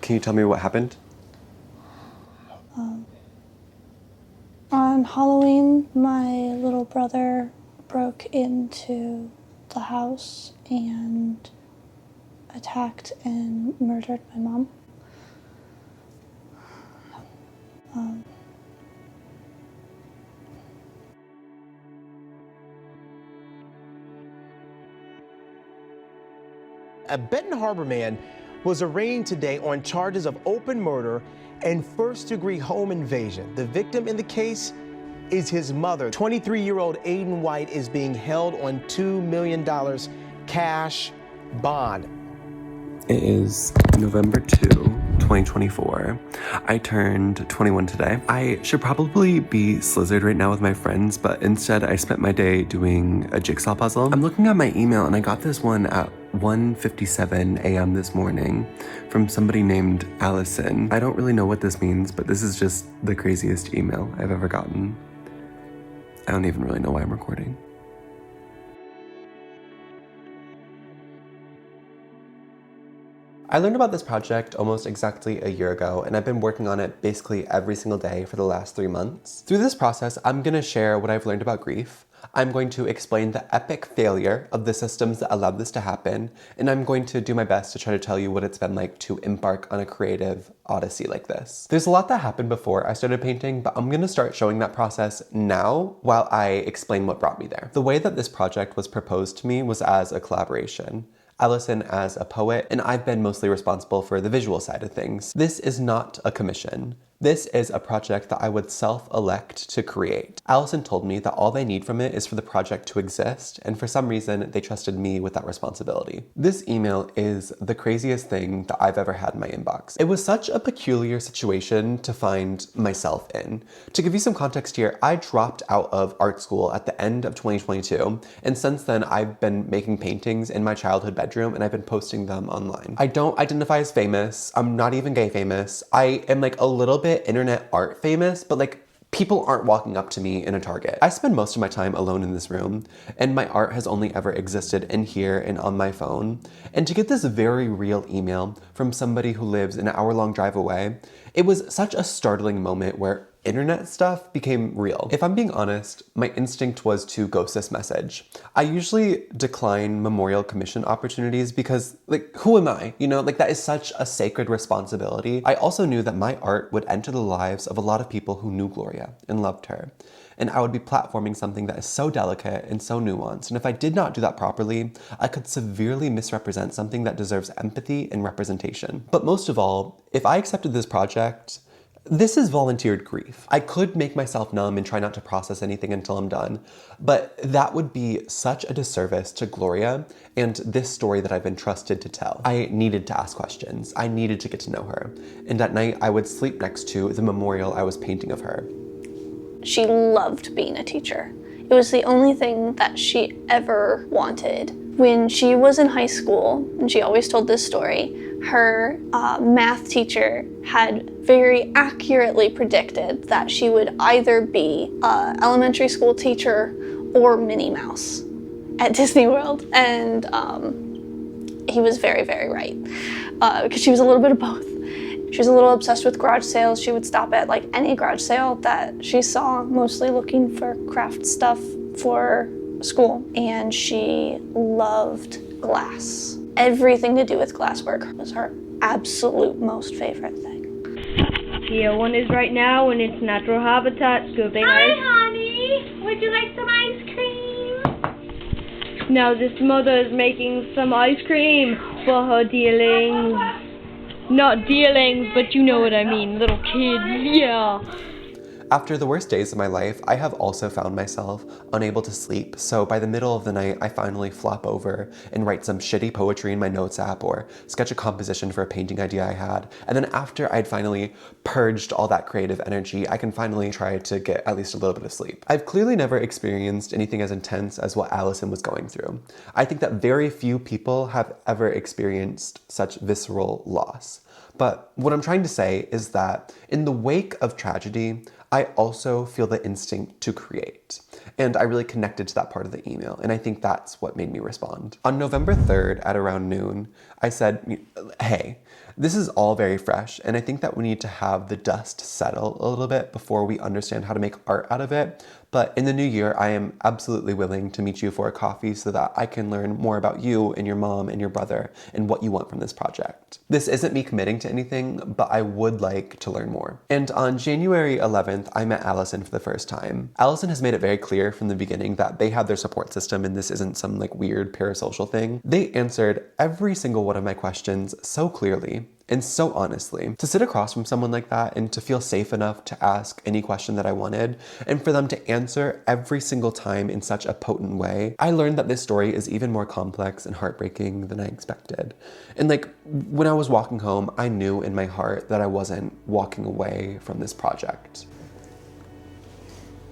Can you tell me what happened? On Halloween, my little brother broke into the house and attacked and murdered my mom. A Benton Harbor man was arraigned today on charges of open murder and first-degree home invasion. The victim in the case is his mother. 23-year-old Aiden White is being held on $2 million cash bond. It is November 2, 2024. I turned 21 today. I should probably be slizzard right now with my friends, but instead I spent my day doing a jigsaw puzzle. I'm looking at my email and I got this one at 1:57 a.m. this morning from somebody named Allyson. I don't really know what this means, but this is just the craziest email I've ever gotten. I don't even really know why I'm recording. I learned about this project almost exactly a year ago, and I've been working on it basically every single day for the last 3 months. Through this process, I'm going to share what I've learned about grief. I'm going to explain the epic failure of the systems that allowed this to happen, and I'm going to do my best to try to tell you what it's been like to embark on a creative odyssey like this. There's a lot that happened before I started painting, but I'm going to start showing that process now while I explain what brought me there. The way that this project was proposed to me was as a collaboration. Allyson as a poet, and I've been mostly responsible for the visual side of things. This is not a commission. This is a project that I would self-elect to create. Allyson told me that all they need from it is for the project to exist, and for some reason, they trusted me with that responsibility. This email is the craziest thing that I've ever had in my inbox. It was such a peculiar situation to find myself in. To give you some context here, I dropped out of art school at the end of 2022, and since then, I've been making paintings in my childhood bedroom, and I've been posting them online. I don't identify as famous. I'm not even gay famous. I am like a little bit internet art famous, but like people aren't walking up to me in a Target. I spend most of my time alone in this room, and my art has only ever existed in here and on my phone. And to get this very real email from somebody who lives an hour-long drive away, it was such a startling moment where internet stuff became real. If I'm being honest, my instinct was to ghost this message. I usually decline memorial commission opportunities because, like, who am I? You know, like that is such a sacred responsibility. I also knew that my art would enter the lives of a lot of people who knew Gloria and loved her. And I would be platforming something that is so delicate and so nuanced. And if I did not do that properly, I could severely misrepresent something that deserves empathy and representation. But most of all, if I accepted this project, this is volunteered grief. I could make myself numb and try not to process anything until I'm done, but that would be such a disservice to Gloria and this story that I've been trusted to tell. I needed to ask questions. I needed to get to know her. And at night, I would sleep next to the memorial I was painting of her. She loved being a teacher. It was the only thing that she ever wanted. When she was in high school, and she always told this story, her math teacher had very accurately predicted that she would either be an elementary school teacher or Minnie Mouse at Disney World. And he was very, very right, because she was a little bit of both. She was a little obsessed with garage sales. She would stop at like any garage sale that she saw, mostly looking for craft stuff for school. And she loved glass. Everything to do with glasswork was her absolute most favorite thing. Tier 1 is right now in its natural habitat, scooping Hi, ice. honey. Would you like some ice cream? Now this mother is making some ice cream for her dealings. Not dealings, but you know what I mean, little kids, yeah. After the worst days of my life, I have also found myself unable to sleep, so by the middle of the night, I finally flop over and write some shitty poetry in my notes app or sketch a composition for a painting idea I had. And then after I'd finally purged all that creative energy, I can finally try to get at least a little bit of sleep. I've clearly never experienced anything as intense as what Allyson was going through. I think that very few people have ever experienced such visceral loss. But what I'm trying to say is that in the wake of tragedy, I also feel the instinct to create. And I really connected to that part of the email, and I think that's what made me respond. On November 3rd at around noon, I said, hey, This is all very fresh, and I think that we need to have the dust settle a little bit before we understand how to make art out of it. But in the new year, I am absolutely willing to meet you for a coffee so that I can learn more about you and your mom and your brother and what you want from this project. This isn't me committing to anything, but I would like to learn more. And on January 11th, I met Allyson for the first time. Allyson has made it very clear from the beginning that they have their support system and this isn't some like weird parasocial thing. They answered every single one of my questions so clearly and so honestly. To sit across from someone like that and to feel safe enough to ask any question that I wanted, and for them to answer every single time in such a potent way, I learned that this story is even more complex and heartbreaking than I expected. And like, when I was walking home, I knew in my heart that I wasn't walking away from this project.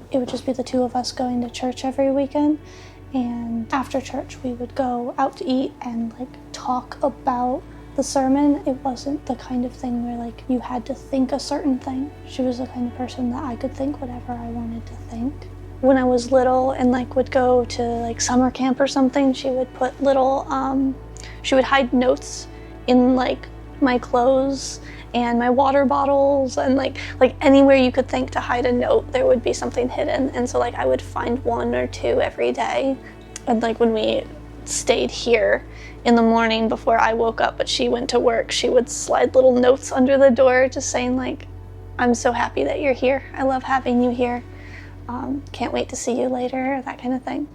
It would just be the two of us going to church every weekend, and after church we would go out to eat and like talk about the sermon. It wasn't the kind of thing where like you had to think a certain thing. She was the kind of person that I could think whatever I wanted to think. When I was little and like would go to like summer camp or something, she would put little, she would hide notes in like my clothes and my water bottles, and like anywhere you could think to hide a note, there would be something hidden. And so like I would find one or two every day. And like when we stayed here in the morning before I woke up but she went to work, she would slide little notes under the door just saying like, I'm so happy that you're here. I love having you here. Can't wait to see you later, that kind of thing.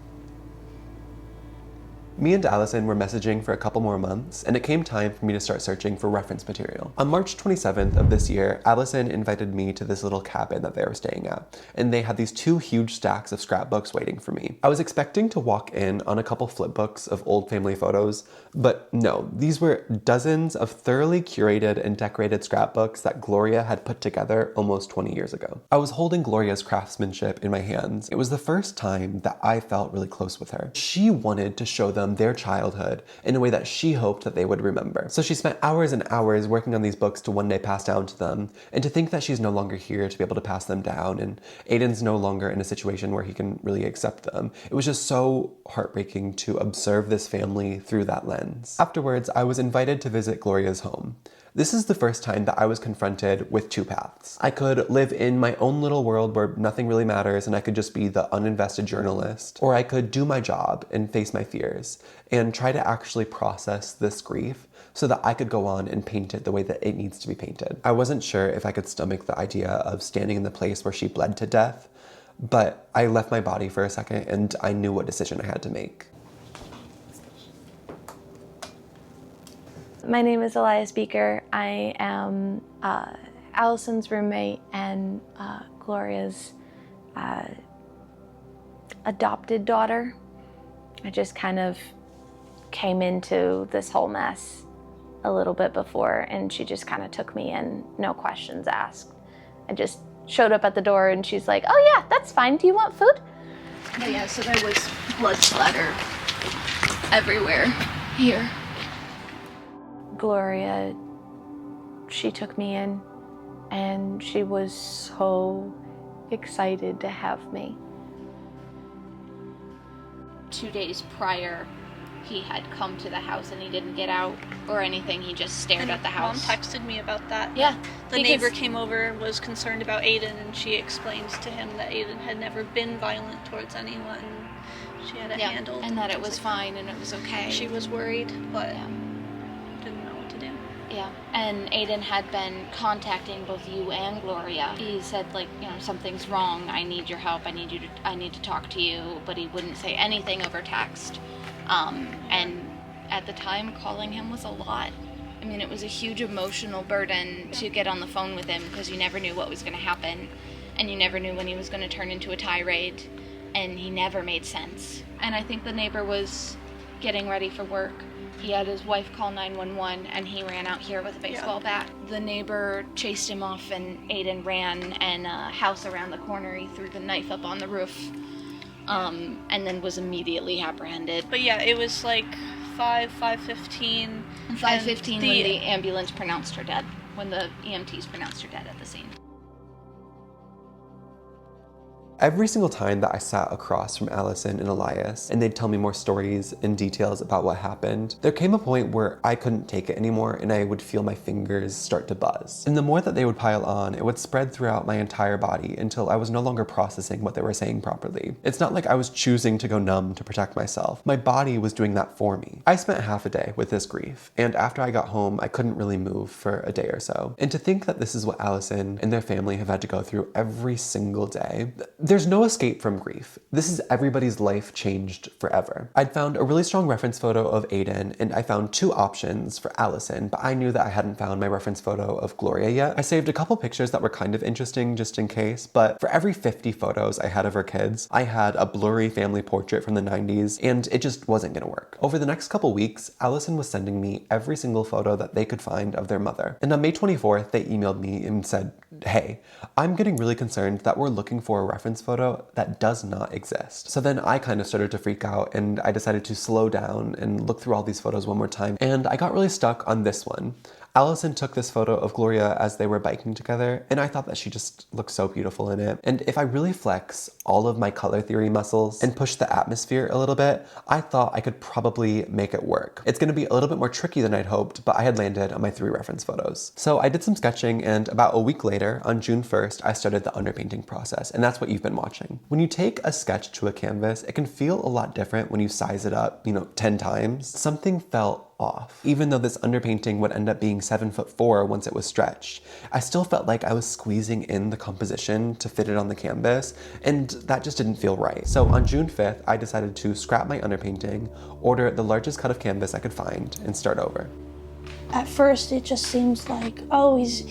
Me and Allyson were messaging for a couple more months, and it came time for me to start searching for reference material. On March 27th of this year, Allyson invited me to this little cabin that they were staying at, and they had these 2 huge stacks of scrapbooks waiting for me. I was expecting to walk in on a couple flip books of old family photos, but no, these were dozens of thoroughly curated and decorated scrapbooks that Gloria had put together almost 20 years ago. I was holding Gloria's craftsmanship in my hands. It was the first time that I felt really close with her. She wanted to show them their childhood in a way that she hoped that they would remember. So she spent hours and hours working on these books to one day pass down to them, and to think that she's no longer here to be able to pass them down, and Aiden's no longer in a situation where he can really accept them. It was just so heartbreaking to observe this family through that lens. Afterwards, I was invited to visit Gloria's home. This is the first time that I was confronted with 2 paths. I could live in my own little world where nothing really matters and I could just be the uninvested journalist, or I could do my job and face my fears and try to actually process this grief so that I could go on and paint it the way that it needs to be painted. I wasn't sure if I could stomach the idea of standing in the place where she bled to death, but I left my body for a second and I knew what decision I had to make. My name is Elias Beaker. I am Allyson's roommate and Gloria's adopted daughter. I just kind of came into this whole mess a little bit before, and she just kind of took me in, no questions asked. I just showed up at the door and she's like, oh yeah, that's fine. Do you want food? But yeah, so there was blood splatter everywhere here. Gloria, she took me in and she was so excited to have me. 2 days prior, he had come to the house and he didn't get out or anything. He just stared at the house. Mom texted me about that. Yeah. The neighbor came over, was concerned about Aiden, and she explained to him that Aiden had never been violent towards anyone. She had it handled. And that it was fine and it was okay. She was worried, but didn't know what to do. Yeah, and Aiden had been contacting both you and Gloria. He said, like, you know, something's wrong. I need your help. I need to talk to you. But he wouldn't say anything over text. And at the time, calling him was a lot. I mean, it was a huge emotional burden to get on the phone with him because you never knew what was going to happen, and you never knew when he was going to turn into a tirade, and he never made sense. And I think the neighbor was getting ready for work. He had his wife call 911, and he ran out here with a baseball bat. The neighbor chased him off, and Aiden ran, and a house around the corner, he threw the knife up on the roof, and then was immediately apprehended. But yeah, it was like 5:15. 5:15 when the ambulance pronounced her dead, when the EMTs pronounced her dead at the scene. Every single time that I sat across from Allyson and Elias and they'd tell me more stories and details about what happened, there came a point where I couldn't take it anymore and I would feel my fingers start to buzz. And the more that they would pile on, it would spread throughout my entire body until I was no longer processing what they were saying properly. It's not like I was choosing to go numb to protect myself. My body was doing that for me. I spent half a day with this grief, and after I got home, I couldn't really move for a day or so. And to think that this is what Allyson and their family have had to go through every single day, there's no escape from grief. This is everybody's life changed forever. I'd found a really strong reference photo of Aiden, and I found 2 options for Allyson, but I knew that I hadn't found my reference photo of Gloria yet. I saved a couple pictures that were kind of interesting just in case, but for every 50 photos I had of her kids, I had a blurry family portrait from the 90s, and it just wasn't gonna work. Over the next couple weeks, Allyson was sending me every single photo that they could find of their mother. And on May 24th, they emailed me and said, "Hey, I'm getting really concerned that we're looking for a reference photo that does not exist." So then I kind of started to freak out, and I decided to slow down and look through all these photos one more time, and I got really stuck on this one. Allyson took this photo of Gloria as they were biking together, and I thought that she just looked so beautiful in it. And if I really flex all of my color theory muscles and push the atmosphere a little bit, I thought I could probably make it work. It's gonna be a little bit more tricky than I'd hoped, but I had landed on my 3 reference photos. So I did some sketching, and about a week later, on June 1st, I started the underpainting process, and that's what you've been watching. When you take a sketch to a canvas, it can feel a lot different when you size it up, 10 times. Something felt off. Even though this underpainting would end up being 7'4" once it was stretched, I still felt like I was squeezing in the composition to fit it on the canvas, and that just didn't feel right. So on June 5th, I decided to scrap my underpainting, order the largest cut of canvas I could find, and start over. At first, it just seems like, oh, he's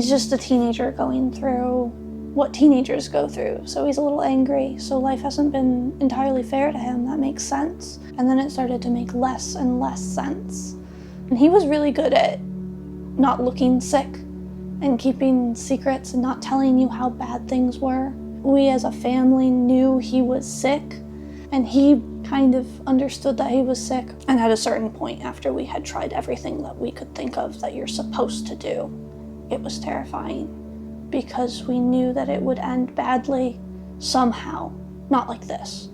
just a teenager going through what teenagers go through. So he's a little angry, so life hasn't been entirely fair to him. That makes sense. And then it started to make less and less sense. And he was really good at not looking sick and keeping secrets and not telling you how bad things were. We as a family knew he was sick, and he kind of understood that he was sick. And at a certain point, after we had tried everything that we could think of that you're supposed to do, it was terrifying, because we knew that it would end badly somehow, not like this.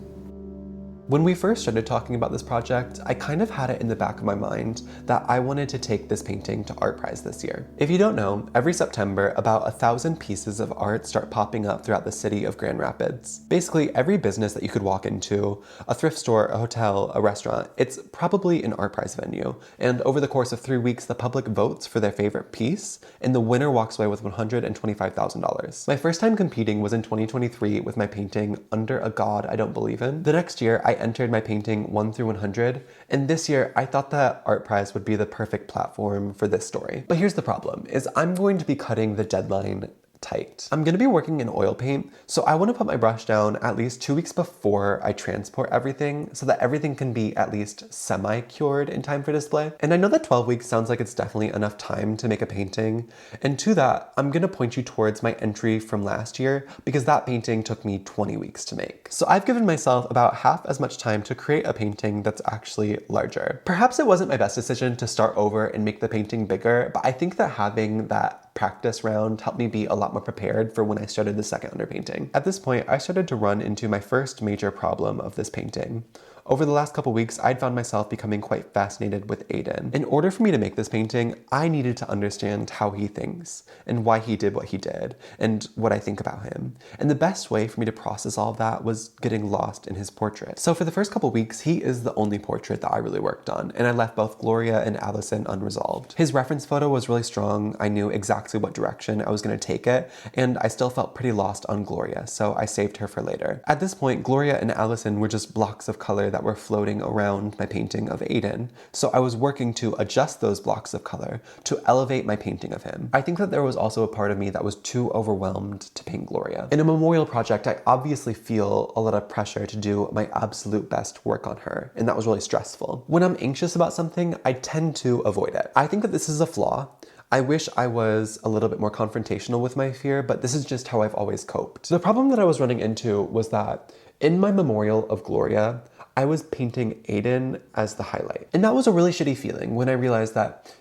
When we first started talking about this project, I kind of had it in the back of my mind that I wanted to take this painting to Art Prize this year. If you don't know, every September, about 1,000 pieces of art start popping up throughout the city of Grand Rapids. Basically, every business that you could walk into, a thrift store, a hotel, a restaurant, it's probably an Art Prize venue. And over the course of 3 weeks, the public votes for their favorite piece, and the winner walks away with $125,000. My first time competing was in 2023 with my painting Under a God I Don't Believe In. The next year, I entered my painting 1 through 100, and this year I thought that Art Prize would be the perfect platform for this story. But here's the problem, is I'm going to be cutting the deadline tight. I'm gonna be working in oil paint, so I wanna put my brush down at least 2 weeks before I transport everything so that everything can be at least semi-cured in time for display. And I know that 12 weeks sounds like it's definitely enough time to make a painting, and to that, I'm gonna point you towards my entry from last year because that painting took me 20 weeks to make. So I've given myself about half as much time to create a painting that's actually larger. Perhaps it wasn't my best decision to start over and make the painting bigger, but I think that having that practice round helped me be a lot more prepared for when I started the second underpainting. At this point, I started to run into my first major problem of this painting. Over the last couple weeks, I'd found myself becoming quite fascinated with Aiden. In order for me to make this painting, I needed to understand how he thinks, and why he did what he did, and what I think about him. And the best way for me to process all of that was getting lost in his portrait. So for the first couple weeks, he is the only portrait that I really worked on, and I left both Gloria and Allyson unresolved. His reference photo was really strong. I knew exactly what direction I was going to take it, and I still felt pretty lost on Gloria, so I saved her for later. At this point, Gloria and Allyson were just blocks of color that were floating around my painting of Aiden, so I was working to adjust those blocks of color to elevate my painting of him. I think that there was also a part of me that was too overwhelmed to paint Gloria. In a memorial project, I obviously feel a lot of pressure to do my absolute best work on her, and that was really stressful. When I'm anxious about something, I tend to avoid it. I think that this is a flaw. I wish I was a little bit more confrontational with my fear, but this is just how I've always coped. The problem that I was running into was that in my memorial of Gloria, I was painting Aiden as the highlight. And that was a really shitty feeling when I realized that,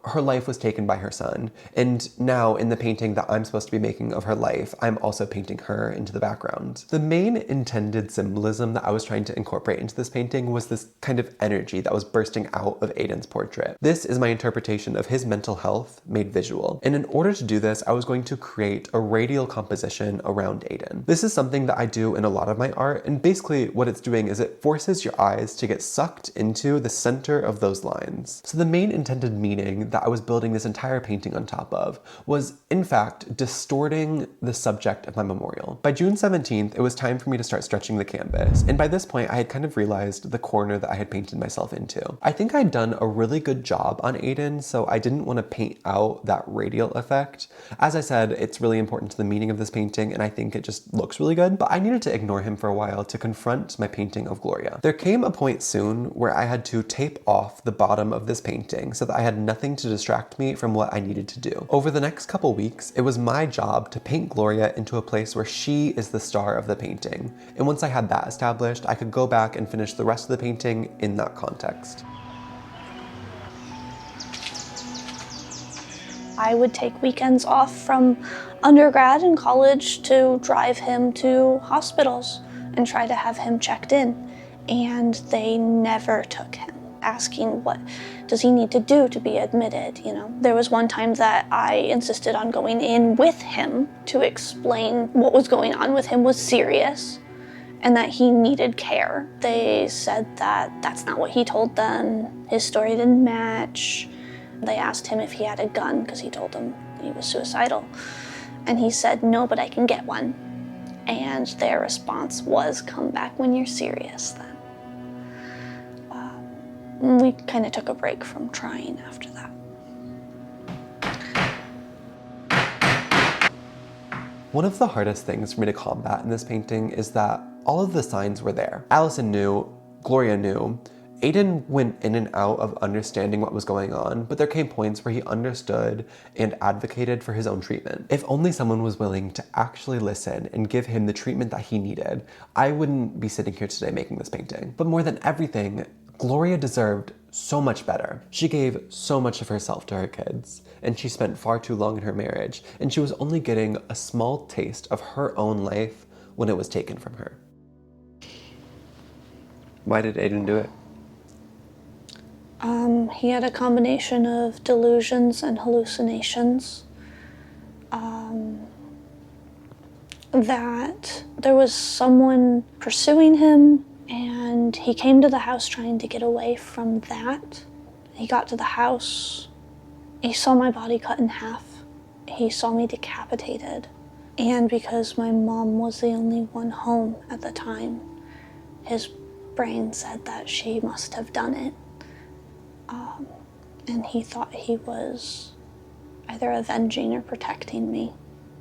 her life was taken by her son. And now in the painting that I'm supposed to be making of her life, I'm also painting her into the background. The main intended symbolism that I was trying to incorporate into this painting was this kind of energy that was bursting out of Aiden's portrait. This is my interpretation of his mental health made visual. And in order to do this, I was going to create a radial composition around Aiden. This is something that I do in a lot of my art, and basically what it's doing is it forces your eyes to get sucked into the center of those lines. So the main intended meaning that I was building this entire painting on top of was, in fact, distorting the subject of my memorial. By June 17th, it was time for me to start stretching the canvas, and by this point I had kind of realized the corner that I had painted myself into. I think I'd done a really good job on Aiden, so I didn't want to paint out that radial effect. As I said, it's really important to the meaning of this painting, and I think it just looks really good, but I needed to ignore him for a while to confront my painting of Gloria. There came a point soon where I had to tape off the bottom of this painting so that I had nothing to distract me from what I needed to do. Over the next couple weeks, it was my job to paint Gloria into a place where she is the star of the painting. And once I had that established, I could go back and finish the rest of the painting in that context. I would take weekends off from undergrad and college to drive him to hospitals and try to have him checked in. And they never took him, asking what does he need to do to be admitted, There was one time that I insisted on going in with him to explain what was going on with him was serious and that he needed care. They said that that's not what he told them. His story didn't match. They asked him if he had a gun because he told them he was suicidal. And he said, no, but I can get one. And their response was, come back when you're serious then. We kind of took a break from trying after that. One of the hardest things for me to combat in this painting is that all of the signs were there. Allyson knew, Gloria knew, Aiden went in and out of understanding what was going on, but there came points where he understood and advocated for his own treatment. If only someone was willing to actually listen and give him the treatment that he needed, I wouldn't be sitting here today making this painting. But more than everything, Gloria deserved so much better. She gave so much of herself to her kids, and she spent far too long in her marriage, and she was only getting a small taste of her own life when it was taken from her. Why did Aiden do it? He had a combination of delusions and hallucinations. That there was someone pursuing him, and he came to the house trying to get away from that. He got to the house. He saw my body cut in half. He saw me decapitated. And because my mom was the only one home at the time, his brain said that she must have done it. And he thought he was either avenging or protecting me.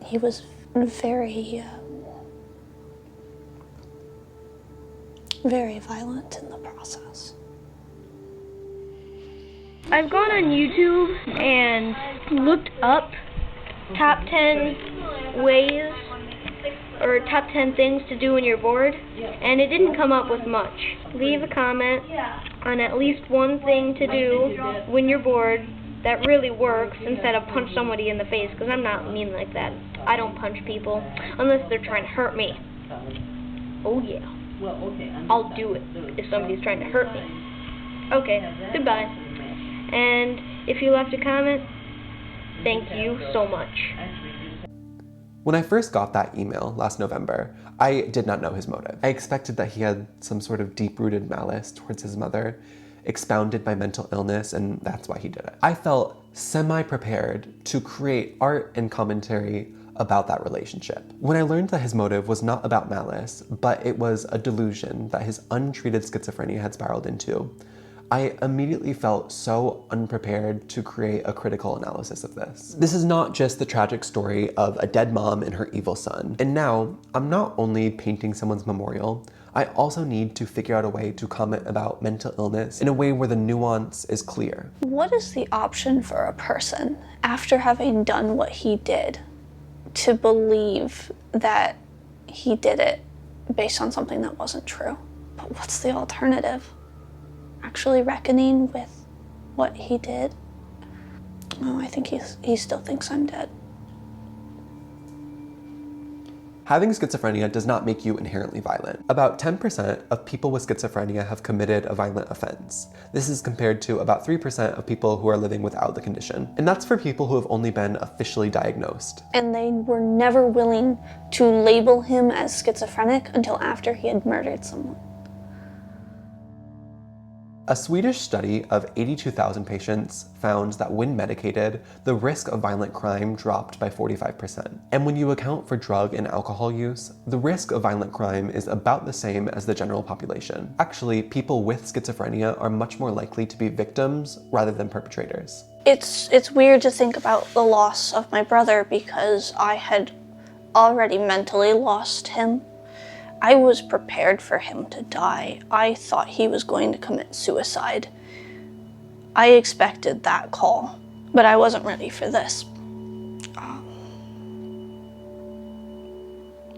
He was very, very violent in the process. I've gone on YouTube and looked up top 10 ways or top 10 things to do when you're bored, and it didn't come up with much. Leave a comment on at least one thing to do when you're bored that really works instead of punch somebody in the face, because I'm not mean like that. I don't punch people unless they're trying to hurt me. Oh yeah, I'll do it if somebody's trying to hurt me. Okay, goodbye. And if you left a comment, thank you so much. When I first got that email last November, I did not know his motive. I expected that he had some sort of deep-rooted malice towards his mother, expounded by mental illness, and that's why he did it. I felt semi-prepared to create art and commentary about that relationship. When I learned that his motive was not about malice, but it was a delusion that his untreated schizophrenia had spiraled into, I immediately felt so unprepared to create a critical analysis of this. This is not just the tragic story of a dead mom and her evil son. And now, I'm not only painting someone's memorial, I also need to figure out a way to comment about mental illness in a way where the nuance is clear. What is the option for a person after having done what he did to believe that he did it based on something that wasn't true? But what's the alternative? Actually reckoning with what he did? Oh, I think he still thinks I'm dead. Having schizophrenia does not make you inherently violent. About 10% of people with schizophrenia have committed a violent offense. This is compared to about 3% of people who are living without the condition. And that's for people who have only been officially diagnosed. And they were never willing to label him as schizophrenic until after he had murdered someone. A Swedish study of 82,000 patients found that when medicated, the risk of violent crime dropped by 45%. And when you account for drug and alcohol use, the risk of violent crime is about the same as the general population. Actually, people with schizophrenia are much more likely to be victims rather than perpetrators. It's weird to think about the loss of my brother because I had already mentally lost him. I was prepared for him to die. I thought he was going to commit suicide. I expected that call, but I wasn't ready for this.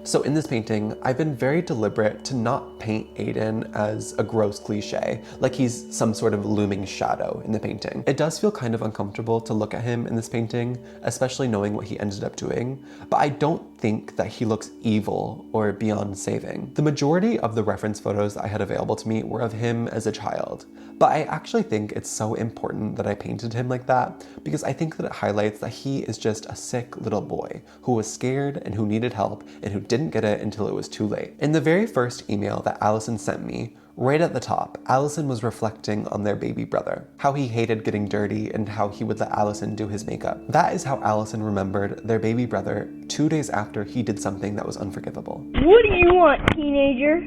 So in this painting, I've been very deliberate to not paint Aiden as a gross cliche, like he's some sort of looming shadow in the painting. It does feel kind of uncomfortable to look at him in this painting, especially knowing what he ended up doing, but I don't think that he looks evil or beyond saving. The majority of the reference photos I had available to me were of him as a child, but I actually think it's so important that I painted him like that because I think that it highlights that he is just a sick little boy who was scared and who needed help and who didn't get it until it was too late. In the very first email that Allyson sent me, right at the top, Allyson was reflecting on their baby brother, how he hated getting dirty and how he would let Allyson do his makeup. that is how Allyson remembered their baby brother 2 days after he did something that was unforgivable. What do you want, teenager?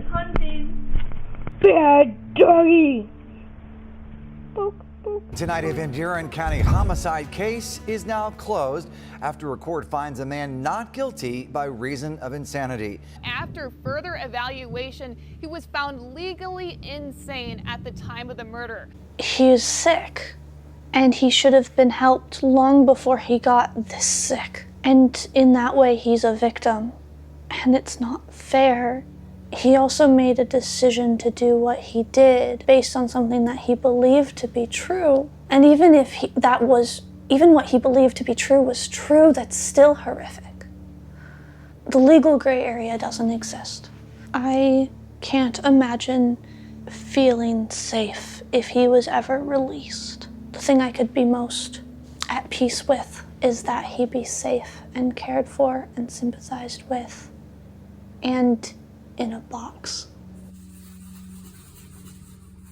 Hunting. Bad doggy. Boop, boop. Tonight, a Van Buren County homicide case is now closed after a court finds a man not guilty by reason of insanity. After further evaluation, he was found legally insane at the time of the murder. He is sick, and he should have been helped long before he got this sick. And in that way, he's a victim, and it's not fair. He also made a decision to do what he did based on something that he believed to be true. And even if even what he believed to be true was true, that's still horrific. The legal gray area doesn't exist. I can't imagine feeling safe if he was ever released. The thing I could be most at peace with is that he be safe and cared for and sympathized with, and in a box.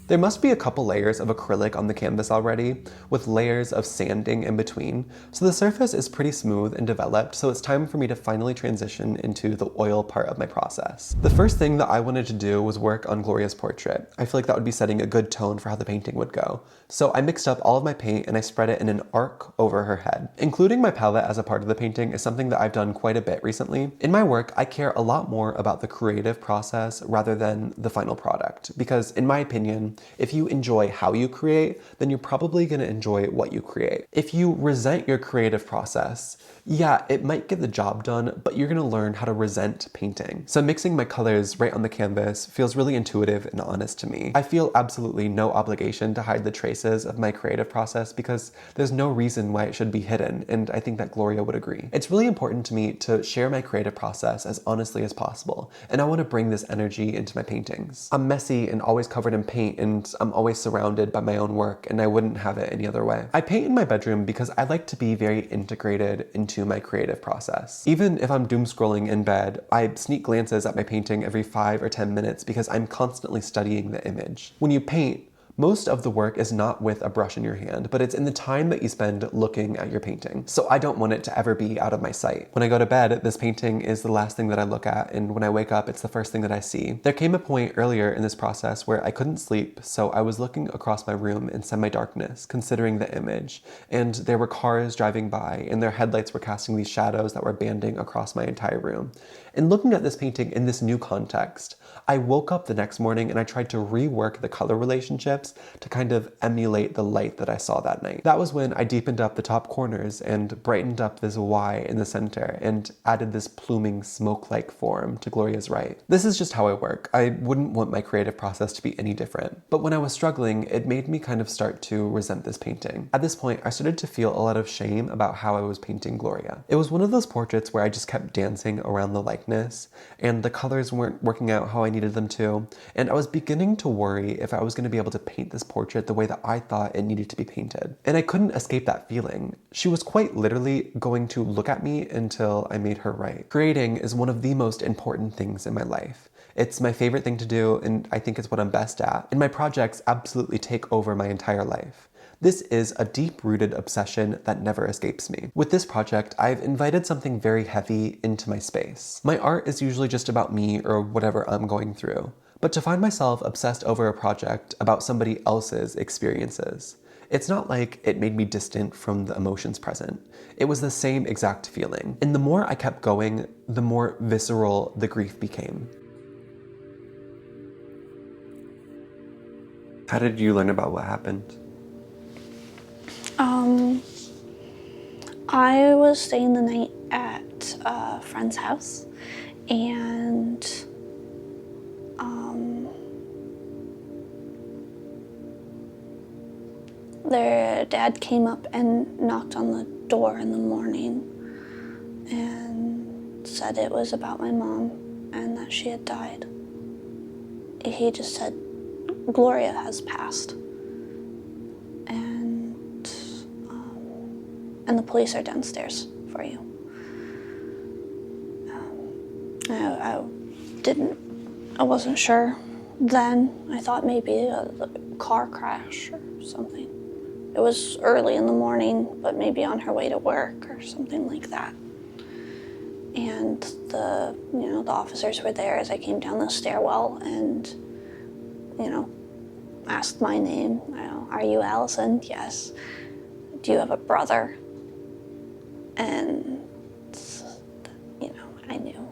There must be a couple layers of acrylic on the canvas already, with layers of sanding in between, so the surface is pretty smooth and developed, so it's time for me to finally transition into the oil part of my process. The first thing that I wanted to do was work on Gloria's portrait. I feel like that would be setting a good tone for how the painting would go. So I mixed up all of my paint and I spread it in an arc over her head. Including my palette as a part of the painting is something that I've done quite a bit recently. In my work, I care a lot more about the creative process rather than the final product, because in my opinion, if you enjoy how you create, then you're probably going to enjoy what you create. If you resent your creative process, yeah, it might get the job done, but you're going to learn how to resent painting. So mixing my colors right on the canvas feels really intuitive and honest to me. I feel absolutely no obligation to hide the traces of my creative process because there's no reason why it should be hidden, and I think that Gloria would agree. It's really important to me to share my creative process as honestly as possible, and I want to bring this energy into my paintings. I'm messy and always covered in paint, and I'm always surrounded by my own work, and I wouldn't have it any other way. I paint in my bedroom because I like to be very integrated into my creative process. Even if I'm doom scrolling in bed, I sneak glances at my painting every 5 or 10 minutes because I'm constantly studying the image. When you paint, most of the work is not with a brush in your hand, but it's in the time that you spend looking at your painting. So I don't want it to ever be out of my sight. When I go to bed, this painting is the last thing that I look at, and when I wake up, it's the first thing that I see. There came a point earlier in this process where I couldn't sleep, so I was looking across my room in semi-darkness, considering the image, and there were cars driving by, and their headlights were casting these shadows that were banding across my entire room. And looking at this painting in this new context, I woke up the next morning and I tried to rework the color relationship fingertips to kind of emulate the light that I saw that night. That was when I deepened up the top corners and brightened up this Y in the center and added this pluming smoke-like form to Gloria's right. This is just how I work. I wouldn't want my creative process to be any different. But when I was struggling, it made me kind of start to resent this painting. At this point, I started to feel a lot of shame about how I was painting Gloria. It was one of those portraits where I just kept dancing around the likeness, and the colors weren't working out how I needed them to, and I was beginning to worry if I was going to be able to paint this portrait the way that I thought it needed to be painted. And I couldn't escape that feeling. She was quite literally going to look at me until I made her right. Creating is one of the most important things in my life. It's my favorite thing to do, and I think it's what I'm best at. And my projects absolutely take over my entire life. This is a deep-rooted obsession that never escapes me. With this project, I've invited something very heavy into my space. My art is usually just about me or whatever I'm going through. But to find myself obsessed over a project about somebody else's experiences, it's not like it made me distant from the emotions present. It was the same exact feeling. And the more I kept going, the more visceral the grief became. How did you learn about what happened? I was staying the night at a friend's house, and their dad came up and knocked on the door in the morning and said it was about my mom and that she had died. He just said, Gloria has passed. And the police are downstairs for you. I wasn't sure then. I thought maybe a car crash or something. It was early in the morning, but maybe on her way to work or something like that. And the officers were there as I came down the stairwell and, asked my name. Are you Allyson? Yes. Do you have a brother? And, I knew.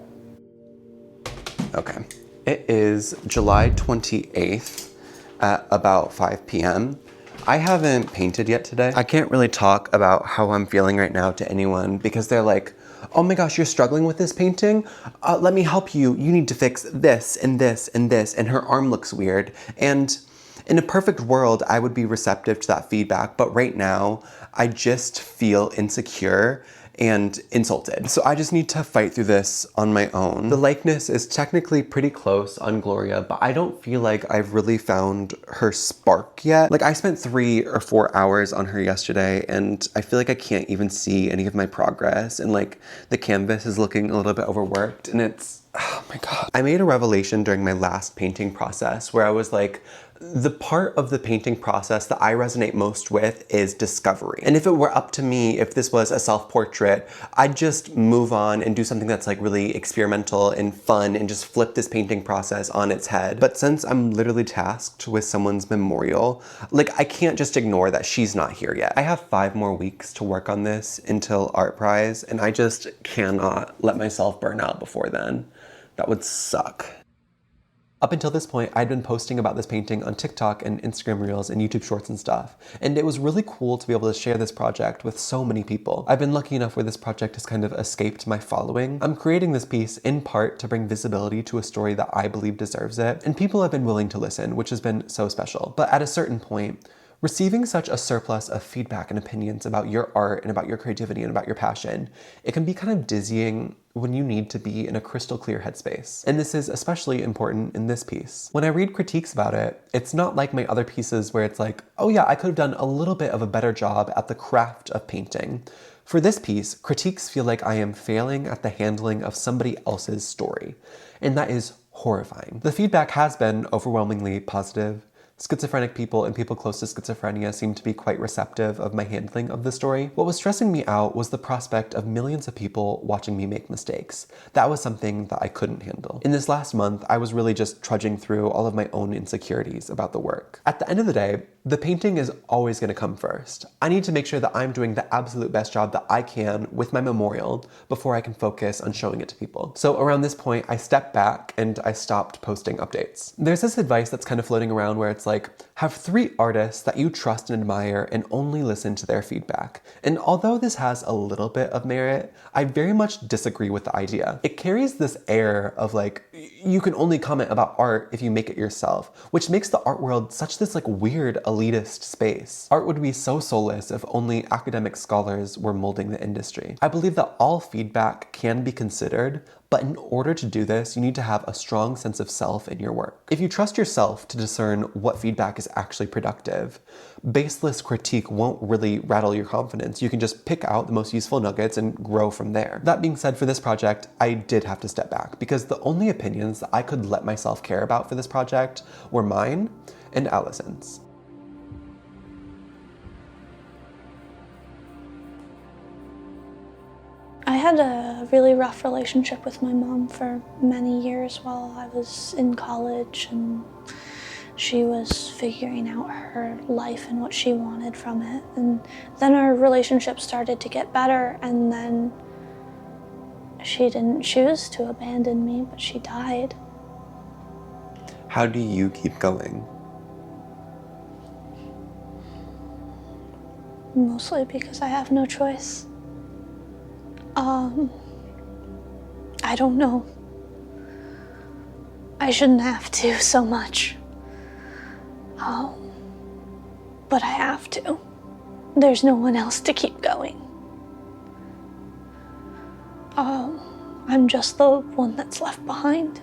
Okay. It is July 28th at about 5 p.m. I haven't painted yet today. I can't really talk about how I'm feeling right now to anyone because they're like, oh my gosh, you're struggling with this painting? Let me help you. You need to fix this and this and this, and her arm looks weird. And in a perfect world, I would be receptive to that feedback, but right now, I just feel insecure and insulted. So I just need to fight through this on my own. The likeness is technically pretty close on Gloria, but I don't feel like I've really found her spark yet. Like I spent 3 or 4 hours on her yesterday and I feel like I can't even see any of my progress, and like the canvas is looking a little bit overworked, and it's, oh my God. I made a revelation during my last painting process where I was like, the part of the painting process that I resonate most with is discovery. And if it were up to me, if this was a self-portrait, I'd just move on and do something that's like really experimental and fun and just flip this painting process on its head. But since I'm literally tasked with someone's memorial, like I can't just ignore that she's not here yet. I have 5 more weeks to work on this until Art Prize, and I just cannot let myself burn out before then. That would suck. Up until this point, I'd been posting about this painting on TikTok and Instagram Reels and YouTube Shorts and stuff, and it was really cool to be able to share this project with so many people. I've been lucky enough where this project has kind of escaped my following. I'm creating this piece in part to bring visibility to a story that I believe deserves it, and people have been willing to listen, which has been so special. But at a certain point, receiving such a surplus of feedback and opinions about your art and about your creativity and about your passion, it can be kind of dizzying when you need to be in a crystal clear headspace. And this is especially important in this piece. When I read critiques about it, it's not like my other pieces where it's like, oh yeah, I could have done a little bit of a better job at the craft of painting. For this piece, critiques feel like I am failing at the handling of somebody else's story. And that is horrifying. The feedback has been overwhelmingly positive. Schizophrenic people and people close to schizophrenia seem to be quite receptive of my handling of the story. What was stressing me out was the prospect of millions of people watching me make mistakes. That was something that I couldn't handle. In this last month, I was really just trudging through all of my own insecurities about the work. At the end of the day, the painting is always going to come first. I need to make sure that I'm doing the absolute best job that I can with my memorial before I can focus on showing it to people. So around this point, I stepped back and I stopped posting updates. There's this advice that's kind of floating around where it's like, Have 3 artists that you trust and admire and only listen to their feedback. And although this has a little bit of merit, I very much disagree with the idea. It carries this air of like, you can only comment about art if you make it yourself, which makes the art world such this like weird elitist space. Art would be so soulless if only academic scholars were molding the industry. I believe that all feedback can be considered, but in order to do this, you need to have a strong sense of self in your work. If you trust yourself to discern what feedback is actually productive, baseless critique won't really rattle your confidence. You can just pick out the most useful nuggets and grow from there. That being said, for this project, I did have to step back because the only opinions that I could let myself care about for this project were mine and Allyson's. I had a really rough relationship with my mom for many years while I was in college, and she was figuring out her life and what she wanted from it. And then our relationship started to get better, and then she didn't choose to abandon me, but she died. How do you keep going? Mostly because I have no choice. I don't know. I shouldn't have to so much. But I have to. There's no one else to keep going. I'm just the one that's left behind.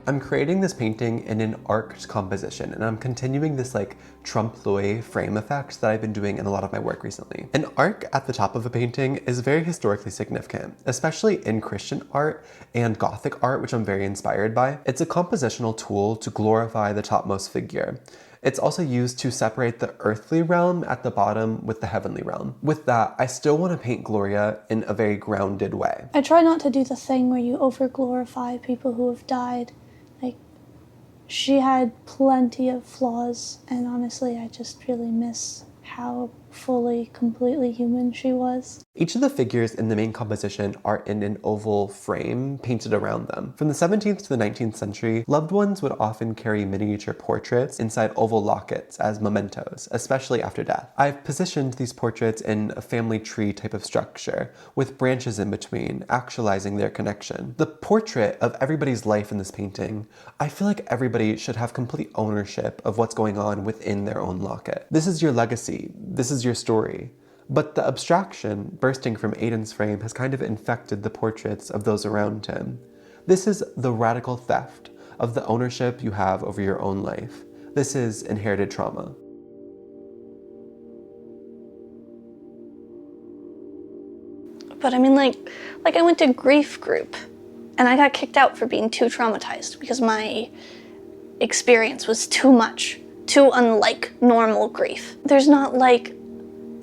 I'm creating this painting in an arced composition, and I'm continuing this like trompe-l'oeil frame effect that I've been doing in a lot of my work recently. An arc at the top of a painting is very historically significant, especially in Christian art and Gothic art, which I'm very inspired by. It's a compositional tool to glorify the topmost figure. It's also used to separate the earthly realm at the bottom with the heavenly realm. With that, I still want to paint Gloria in a very grounded way. I try not to do the thing where you over-glorify people who have died. Like, she had plenty of flaws, and honestly, I just really miss how fully, completely human she was. Each of the figures in the main composition are in an oval frame painted around them. From the 17th to the 19th century, loved ones would often carry miniature portraits inside oval lockets as mementos, especially after death. I've positioned these portraits in a family tree type of structure, with branches in between, actualizing their connection. The portrait of everybody's life in this painting, I feel like everybody should have complete ownership of what's going on within their own locket. This is your legacy. This is your story. But the abstraction bursting from Aiden's frame has kind of infected the portraits of those around him. This is the radical theft of the ownership you have over your own life. This is inherited trauma. But I mean, like I went to grief group, and I got kicked out for being too traumatized because my experience was too much, too unlike normal grief. There's not like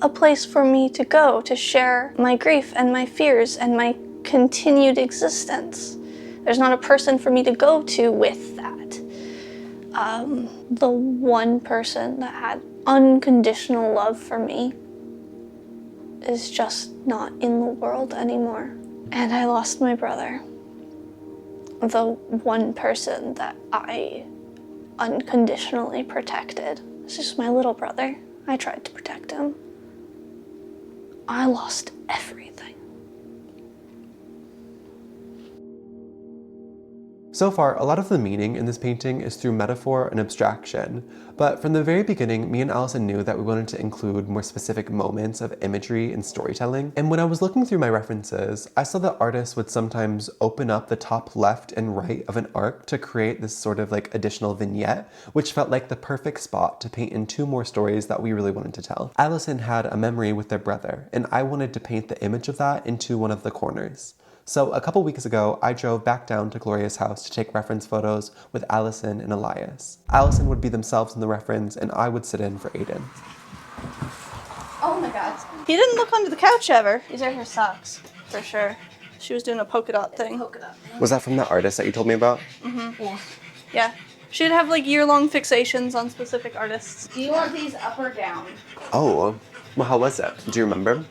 a place for me to go to share my grief and my fears and my continued existence. There's not a person for me to go to with that. The one person that had unconditional love for me is just not in the world anymore. And I lost my brother. The one person that I unconditionally protected. It's just my little brother. I tried to protect him. I lost everything. So far, a lot of the meaning in this painting is through metaphor and abstraction, but from the very beginning, me and Allyson knew that we wanted to include more specific moments of imagery and storytelling. And when I was looking through my references, I saw that artists would sometimes open up the top left and right of an arc to create this sort of like additional vignette, which felt like the perfect spot to paint in 2 more stories that we really wanted to tell. Allyson had a memory with their brother, and I wanted to paint the image of that into one of the corners. So a couple weeks ago, I drove back down to Gloria's house to take reference photos with Allyson and Elias. Allyson would be themselves in the reference, and I would sit in for Aiden. Oh my god. He didn't look under the couch ever. These are her socks, for sure. She was doing a polka dot thing. Polka dot. Was that from that artist that you told me about? Mm-hmm. Yeah. Yeah. She'd have like year-long fixations on specific artists. Do you want these up or down? Oh, well, how was it? Do you remember?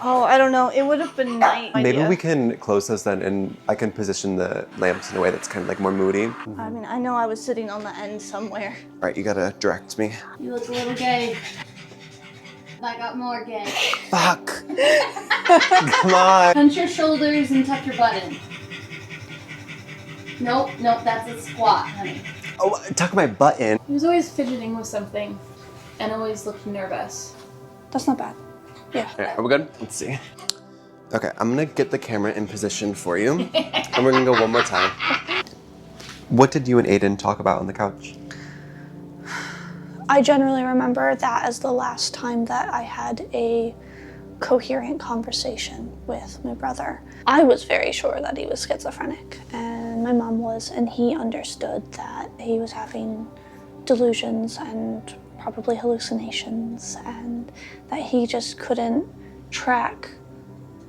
Oh, I don't know. It would have been night. Maybe we can close this then, and I can position the lamps in a way that's kind of like more moody. I mean, I know I was sitting on the end somewhere. All right, you gotta direct me. You look a little gay. I got more gay. Fuck! Come on! Hunch your shoulders and tuck your butt in. Nope, that's a squat, honey. Oh, tuck my butt in. He was always fidgeting with something and always looked nervous. That's not bad. Yeah. All right, are we good? Let's see. Okay, I'm gonna get the camera in position for you, and we're gonna go one more time. What did you and Aiden talk about on the couch? I generally remember that as the last time that I had a coherent conversation with my brother. I was very sure that he was schizophrenic, and my mom was, and he understood that he was having delusions and probably hallucinations, and that he just couldn't track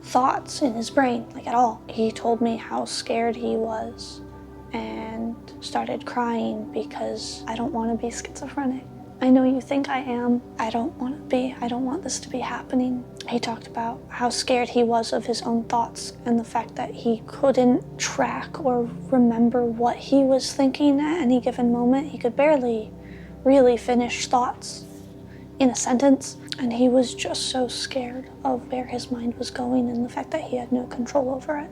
thoughts in his brain, like at all. He told me how scared he was and started crying because I don't want to be schizophrenic. I know you think I am. I don't want to be. I don't want this to be happening. He talked about how scared he was of his own thoughts and the fact that he couldn't track or remember what he was thinking at any given moment. He could barely really finish thoughts in a sentence. And he was just so scared of where his mind was going and the fact that he had no control over it.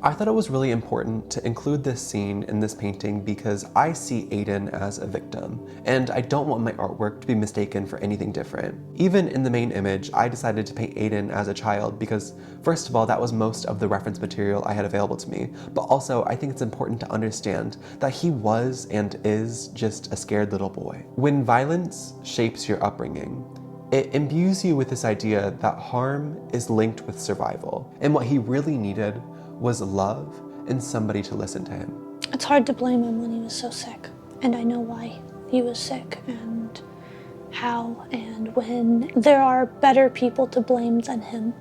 I thought it was really important to include this scene in this painting because I see Aiden as a victim, and I don't want my artwork to be mistaken for anything different. Even in the main image, I decided to paint Aiden as a child because, first of all, that was most of the reference material I had available to me, but also I think it's important to understand that he was and is just a scared little boy. When violence shapes your upbringing, it imbues you with this idea that harm is linked with survival, and what he really needed was love and somebody to listen to him. It's hard to blame him when he was so sick, and I know why he was sick and how and when. There are better people to blame than him,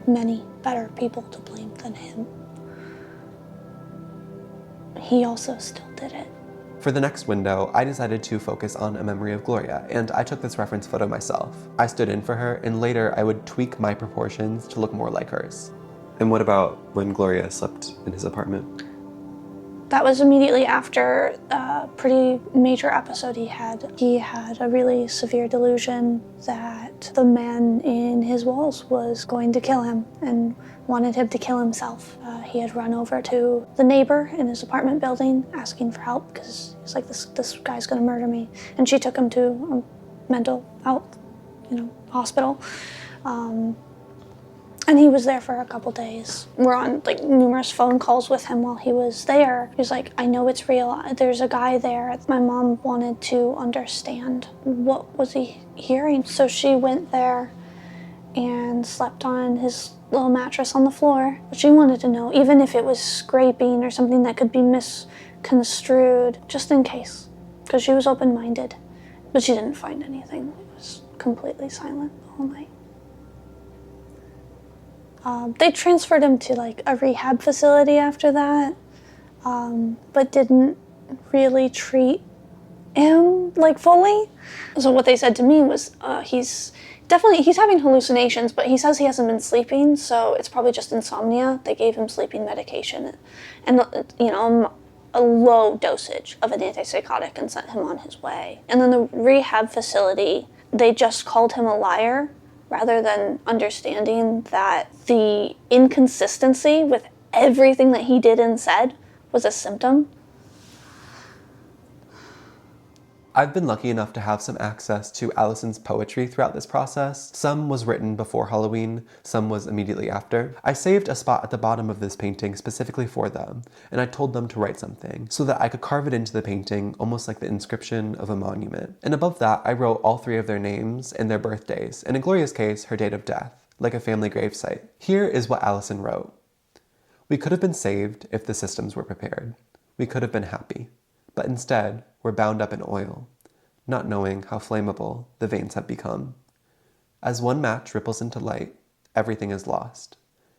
many better people to blame than him. He also still did it. For the next window, I decided to focus on a memory of Gloria, and I took this reference photo myself. I stood in for her, and later I would tweak my proportions to look more like hers. And what about when Gloria slept in his apartment? That was immediately after a pretty major episode he had. He had a really severe delusion that the man in his walls was going to kill him and wanted him to kill himself. He had run over to the neighbor in his apartment building asking for help because he's like, this guy's gonna murder me. And she took him to a mental health, hospital. And he was there for a couple days. We're on like numerous phone calls with him while he was there. He was like, I know it's real. There's a guy there. My mom wanted to understand what was he hearing. So she went there and slept on his little mattress on the floor. But she wanted to know, even if it was scraping or something that could be misconstrued, just in case, because she was open-minded. But she didn't find anything. It was completely silent all night. They transferred him to like a rehab facility after that, but didn't really treat him like fully. So what they said to me was he's having hallucinations, but he says he hasn't been sleeping, so it's probably just insomnia. They gave him sleeping medication and a low dosage of an antipsychotic and sent him on his way. And then the rehab facility, they just called him a liar, rather than understanding that the inconsistency with everything that he did and said was a symptom. I've been lucky enough to have some access to Allyson's poetry throughout this process. Some was written before Halloween, some was immediately after. I saved a spot at the bottom of this painting specifically for them, and I told them to write something so that I could carve it into the painting almost like the inscription of a monument. And above that, I wrote all three of their names and their birthdays, and in Gloria's case, her date of death, like a family gravesite. Here is what Allyson wrote. We could have been saved if the systems were prepared. We could have been happy. But instead, we're bound up in oil, not knowing how flammable the veins have become. As one match ripples into light, everything is lost,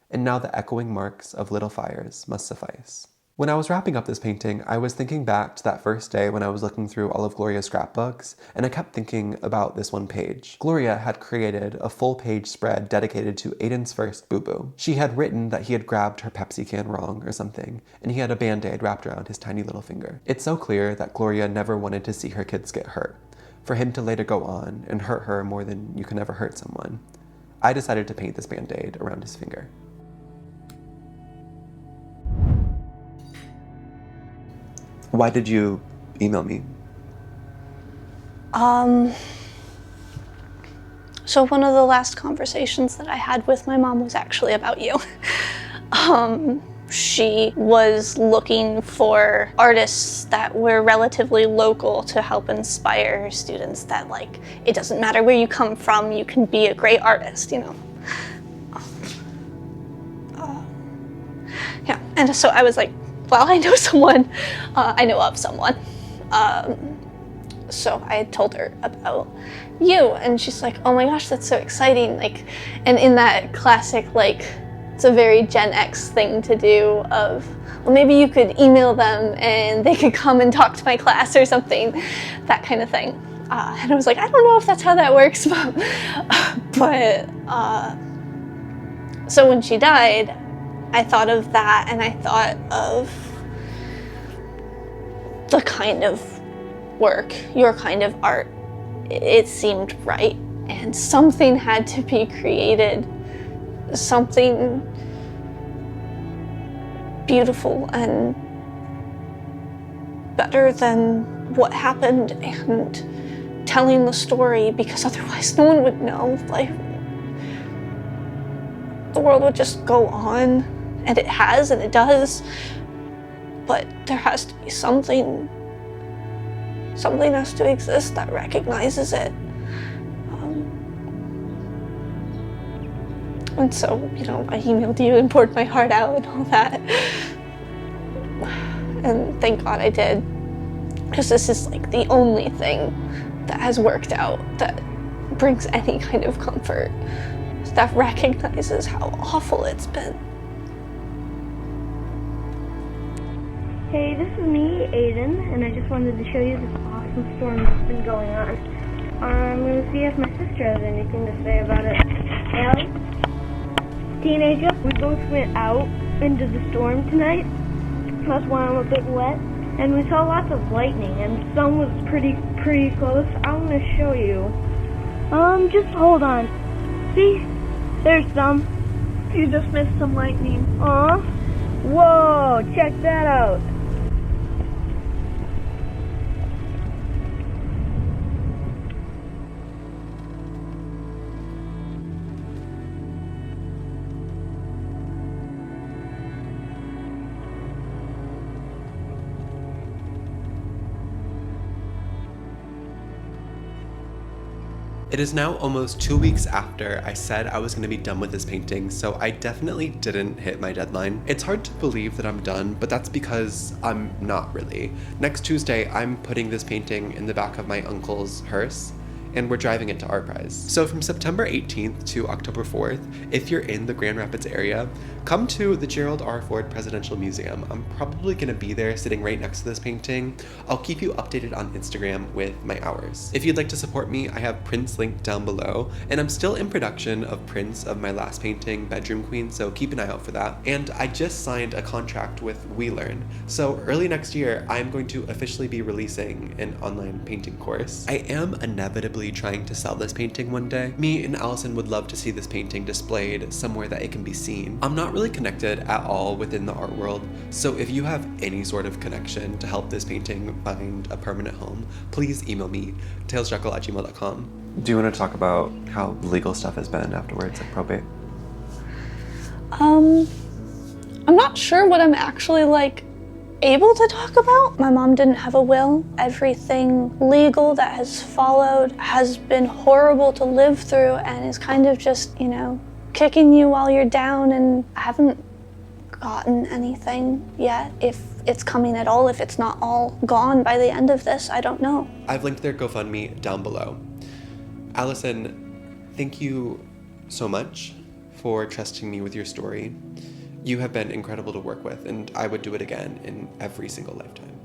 and now the echoing marks of little fires must suffice. When I was wrapping up this painting, I was thinking back to that first day when I was looking through all of Gloria's scrapbooks, and I kept thinking about this one page. Gloria had created a full-page spread dedicated to Aiden's first boo-boo. She had written that he had grabbed her Pepsi can wrong or something, and he had a Band-Aid wrapped around his tiny little finger. It's so clear that Gloria never wanted to see her kids get hurt, for him to later go on and hurt her more than you can ever hurt someone. I decided to paint this Band-Aid around his finger. Why did you email me? So one of the last conversations that I had with my mom was actually about you. She was looking for artists that were relatively local to help inspire her students that, like, it doesn't matter where you come from, you can be a great artist, you know. Yeah, and so I was like, well, I know someone, I know of someone. So I had told her about you, and she's like, oh my gosh, that's so exciting. Like, and in that classic, like, it's a very Gen X thing to do of, well, maybe you could email them and they could come and talk to my class or something, that kind of thing. And I was like, I don't know if that's how that works, but so when she died, I thought of that, and I thought of the kind of work, your kind of art. It seemed right, and something had to be created, something beautiful and better than what happened, and telling the story, because otherwise no one would know. Like, the world would just go on, and it has, and it does, but there has to be something has to exist that recognizes it. And so, you know, I emailed you and poured my heart out and all that. And thank God I did, because this is like the only thing that has worked out that brings any kind of comfort, that recognizes how awful it's been. Hey, this is me, Aiden, and I just wanted to show you this awesome storm that's been going on. I'm going to see if my sister has anything to say about it. Allie? Teenager, we both went out into the storm tonight. That's why I'm a bit wet. And we saw lots of lightning, and the sun was pretty close. I'm going to show you. Just hold on. See? There's some. You just missed some lightning. Aw. Whoa, check that out. It is now almost 2 weeks after I said I was going to be done with this painting, so I definitely didn't hit my deadline. It's hard to believe that I'm done, but that's because I'm not really. Next Tuesday, I'm putting this painting in the back of my uncle's hearse, and we're driving it to Art Prize. So from September 18th to October 4th, if you're in the Grand Rapids area, come to the Gerald R. Ford Presidential Museum. I'm probably gonna be there sitting right next to this painting. I'll keep you updated on Instagram with my hours. If you'd like to support me, I have prints linked down below, and I'm still in production of prints of my last painting, Bedroom Queen, so keep an eye out for that. And I just signed a contract with WeLearn, so early next year, I'm going to officially be releasing an online painting course. I am inevitably trying to sell this painting one day. Me and Allyson would love to see this painting displayed somewhere that it can be seen. I'm not really connected at all within the art world, so if you have any sort of connection to help this painting find a permanent home, please email me, talesjekyll@gmail.com. Do you want to talk about how legal stuff has been afterwards, like probate? I'm not sure what I'm actually able to talk about. My mom didn't have a will. Everything legal that has followed has been horrible to live through, and is kind of just, you know, kicking you while you're down, and I haven't gotten anything yet. If it's coming at all, if it's not all gone by the end of this, I don't know. I've linked their GoFundMe down below. Allyson, thank you so much for trusting me with your story. You have been incredible to work with, and I would do it again in every single lifetime.